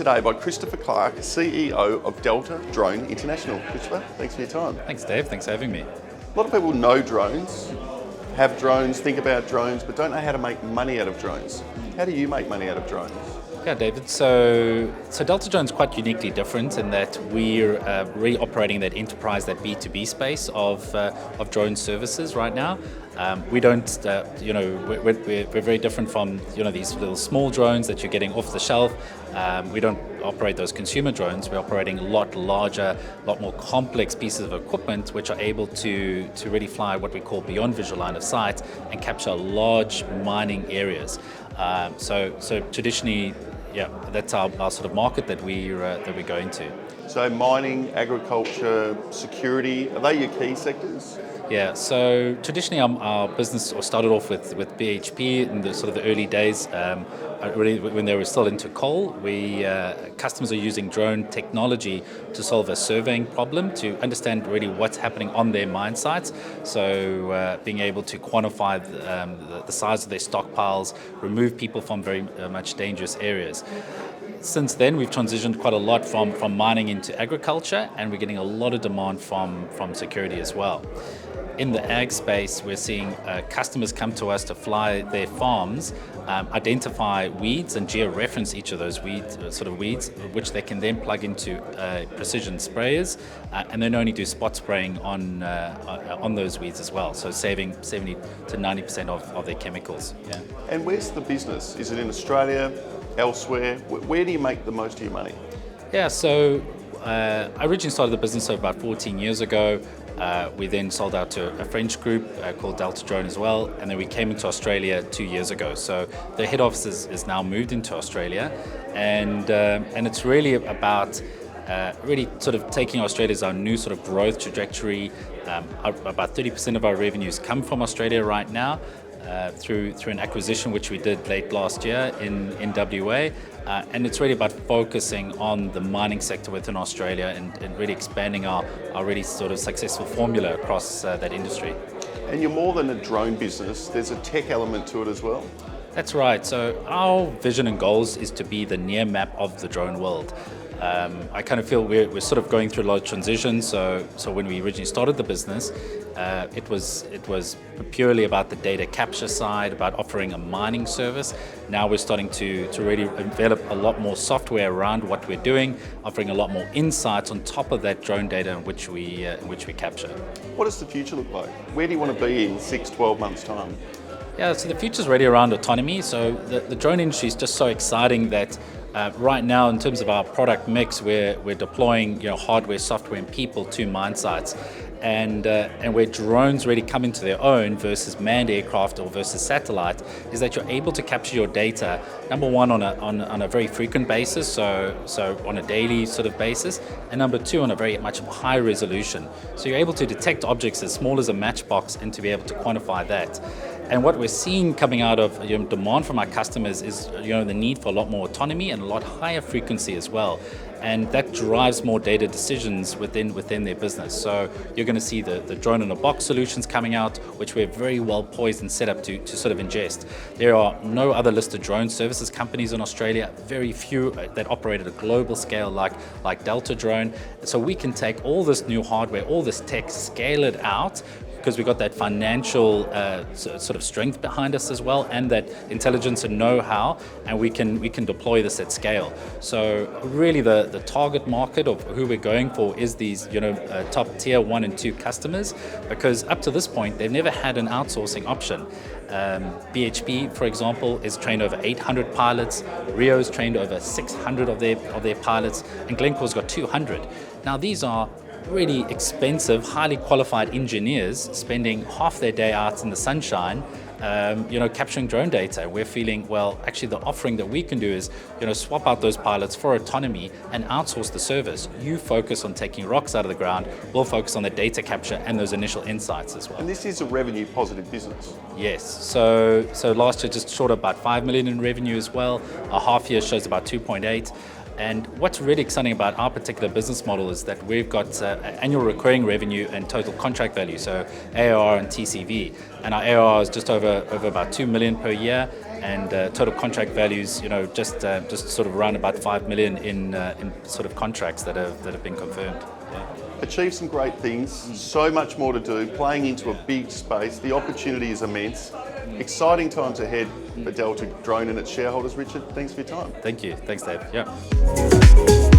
today by Christopher Clark, CEO of Delta Drone International. Christopher, thanks for your time. Thanks, Dave. Thanks for having me. A lot of people know drones, have drones, think about drones, but don't know how to make money out of drones. How do you make money out of drones? Yeah, David. So Delta Drone's quite uniquely different in that we're really operating that enterprise, that B2B space of drone services right now. We don't, we're very different from these little small drones that you're getting off the shelf. We don't operate those consumer drones. We're operating a lot larger, a lot more complex pieces of equipment which are able to really fly what we call beyond visual line of sight and capture large mining areas. So traditionally, yeah, that's our sort of market that we go into. So mining, agriculture, security, are they your key sectors? Yeah, so traditionally our business started off with BHP in the sort of the early days, really when they were still into coal. Customers are using drone technology to solve a surveying problem, to understand really what's happening on their mine sites. So being able to quantify the size of their stockpiles, remove people from very much dangerous areas. Since then, we've transitioned quite a lot from mining into agriculture, and we're getting a lot of demand from security as well. In the ag space, we're seeing customers come to us to fly their farms, identify weeds and geo-reference each of those weeds, which they can then plug into precision sprayers, and then only do spot spraying on those weeds as well. So saving 70 to 90% of their chemicals. Yeah. And where's the business? Is it in Australia, elsewhere? Where do you make the most of your money? Yeah, so I originally started the business about 14 years ago. We then sold out to a French group called Delta Drone as well, and then we came into Australia 2 years ago. So the head office is now moved into Australia, and it's really about really sort of taking Australia as our new sort of growth trajectory. About 30% of our revenues come from Australia right now. Through an acquisition which we did late last year in WA, and it's really about focusing on the mining sector within Australia and really expanding our really sort of successful formula across that industry. And you're more than a drone business, there's a tech element to it as well? That's right. So our vision and goals is to be the near map of the drone world. I kind of feel we're sort of going through a lot of transition. So when we originally started the business, it was purely about the data capture side, about offering a mining service. Now we're starting to really develop a lot more software around what we're doing, offering a lot more insights on top of that drone data in which we capture. What does the future look like? Where do you want to be in 6-12 months' time? Yeah, so the future's really around autonomy. So the drone industry is just so exciting that right now, in terms of our product mix, we're deploying hardware, software, and people to mine sites, and where drones really come into their own versus manned aircraft or versus satellite is that you're able to capture your data. Number one, on a very frequent basis, so on a daily sort of basis, and number two, on a very much high resolution. So you're able to detect objects as small as a matchbox and to be able to quantify that. And what we're seeing coming out of demand from our customers is the need for a lot more autonomy and a lot higher frequency as well. And that drives more data decisions within their business. So you're going to see the drone in a box solutions coming out, which we're very well poised and set up to sort of ingest. There are no other listed drone services companies in Australia, very few that operate at a global scale like Delta Drone. So we can take all this new hardware, all this tech, scale it out, because we've got that financial sort of strength behind us as well, and that intelligence and know-how, and we can deploy this at scale. So really the target market of who we're going for is these top tier 1 and 2 customers, because up to this point they've never had an outsourcing option. BHP, for example, is trained over 800 pilots. Rio's trained over 600 of their pilots, and Glencore's got 200. Now these are really expensive, highly qualified engineers spending half their day out in the sunshine, capturing drone data. We're feeling, well, actually the offering that we can do is, swap out those pilots for autonomy and outsource the service. You focus on taking rocks out of the ground, we'll focus on the data capture and those initial insights as well. And this is a revenue positive business? Yes, so last year just short of about 5 million in revenue as well. Our half year shows about 2.8. And what's really exciting about our particular business model is that we've got annual recurring revenue and total contract value, so ARR and TCV. And our ARR is just over about 2 million per year, and total contract values, just sort of around about 5 million in sort of contracts that have been confirmed. Yeah. Achieve some great things, so much more to do, playing into a big space. The opportunity is immense. Exciting times ahead for Delta Drone and its shareholders. Richard, thanks for your time. Thank you. Thanks, Dave. Yeah.